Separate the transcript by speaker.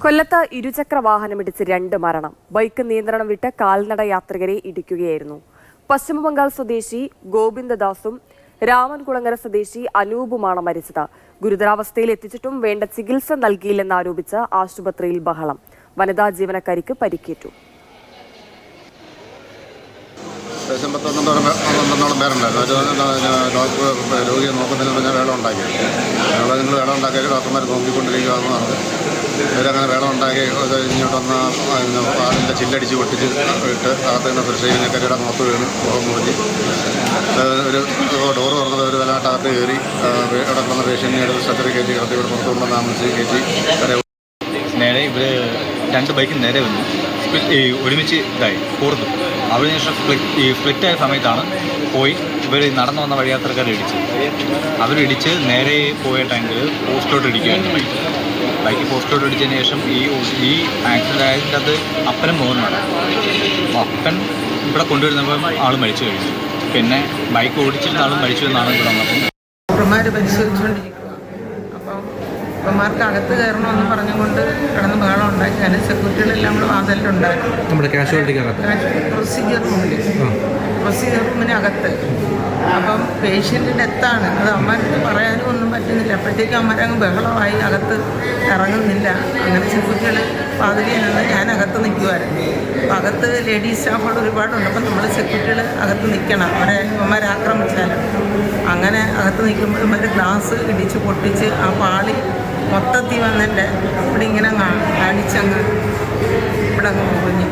Speaker 1: കൊല്ലത്ത് ഇരുചക്ര വാഹനമിടിച്ച് 2 മരണം. ബൈക്ക് നിയന്ത്രണം വിട്ട് കാൽനട യാത്രികരെ ഇടിക്കുകയായിരുന്നു. പശ്ചിമബംഗാൾ സ്വദേശി ഗോവിന്ദദാസും രാമൻകുളങ്ങര സ്വദേശി അനൂപുമാണ് മരിച്ചത്. ഗുരുതരാവസ്ഥയിൽ എത്തിച്ചിട്ടും വേണ്ട ചികിത്സ നൽകിയില്ലെന്നാരോപിച്ച് ആശുപത്രിയിൽ ബഹളം. വനിതാ ജീവനക്കാരിക്ക് പരിക്കേറ്റു.
Speaker 2: രോഗിയെ നോക്കുന്നതിന് പറഞ്ഞാൽ വേളം ഉണ്ടാക്കി നിങ്ങൾ വേളം ഉണ്ടാക്കിയാൽ ഡോക്ടർമാർ നോക്കിക്കൊണ്ടിരിക്കുക എന്ന് പറഞ്ഞു. ഇവരങ്ങനെ വേളം ഉണ്ടാക്കി ഇങ്ങോട്ട് വന്ന അതിൻ്റെ ചില്ലടിച്ച് പൊട്ടിച്ച് ഇട്ട് അകത്ത് നിന്ന് ഫ്രഷ് മുഖത്ത് വീണ് മുഖം മുറിഞ്ഞ് ഒരു ഡോറ് തുറന്നത് ഒരു വിലമായിട്ടകത്ത് കയറി ഇവിടെ വന്ന പേഷ്യൻറ്റിനെ എടുത്ത് സ്ട്രെച്ചറിൽ കയറ്റി കിടത്തി ഇവിടെ പുറത്ത് കൊണ്ടുവന്ന് ആംബുലൻസിൽ കയറ്റി
Speaker 3: നേരെ ഇവർ 2 ബൈക്കും നേരെ വന്നു ഒരുമിച്ച് ഇതായി കൂർന്നു. അതിനുശേഷം സ്പ്ലിറ്റായ സമയത്താണ് പോയി ഇവർ നടന്നു വന്ന വഴിയാത്രക്കാരെ ഇടിച്ചത്. അവരിടിച്ച് നേരെ പോയ ടൈമിൽ പോസ്റ്റിലോട്ട് ഇടിക്കുകയായിരുന്നു ബൈക്ക് പോസ്റ്റിലോട്ട് ഇടിച്ചതിന് ശേഷം ഈ ആക്സിഡൻ്റ് ആയതിൻ്റെ അത് അപ്പനും മോനുമാണ്. അപ്പൻ ഇവിടെ കൊണ്ടുവരുന്നപ്പോൾ ആൾ മരിച്ചു കഴിഞ്ഞു. പിന്നെ ബൈക്ക് ഓടിച്ചിരുന്ന ആളും മരിച്ചു എന്നാണ് ഇവിടെ വന്നപ്പോൾ
Speaker 4: പരിശോധിച്ചുകൊണ്ടിരിക്കുക. അപ്പം ഇപ്പന്മാർക്ക് അകത്ത് കയറണമെന്ന് പറഞ്ഞുകൊണ്ട് കിടന്ന് ബഹളം ഉണ്ടാക്കി. അതിന് സെക്യൂരിറ്റികളെല്ലാം കൂടെ വാതിലുണ്ടായിരുന്നു.
Speaker 5: നമ്മുടെ
Speaker 4: പ്രൊസീജിയർ റൂമിനകത്ത്. അപ്പം പേഷ്യൻ്റ് ഡെത്താണ്. അത് അമ്മമാർക്ക് പറയാനും ഒന്നും പറ്റുന്നില്ല. അപ്പോഴത്തേക്കും അമ്മമാരങ്ങ് ബഹളമായി, അകത്ത് ഇറങ്ങുന്നില്ല. അങ്ങനെ സെക്യൂരിറ്റികൾ വാതിലിൽ ഞാൻ അകത്ത് നിൽക്കുമായിരുന്നു. അപ്പം അകത്ത് ലേഡീസ് സ്റ്റാഫുകൾ ഒരുപാടുണ്ട്. അപ്പം നമ്മൾ സെക്യൂരിറ്റികൾ അകത്ത് നിൽക്കണം, അവരെ അമ്മമാരെ ആക്രമിച്ചാൽ. അങ്ങനെ അകത്ത് നിൽക്കുമ്പോൾ അമ്മമാരുടെ ഗ്ലാസ് ഇടിച്ച് പൊട്ടിച്ച് ആ പാളി മൊത്തത്തിൽ വന്നിട്ട് ഇവിടെ ഇങ്ങനെ കാണിച്ചങ്ങ് ഇവിടെ അങ്ങ് മുറിഞ്ഞു.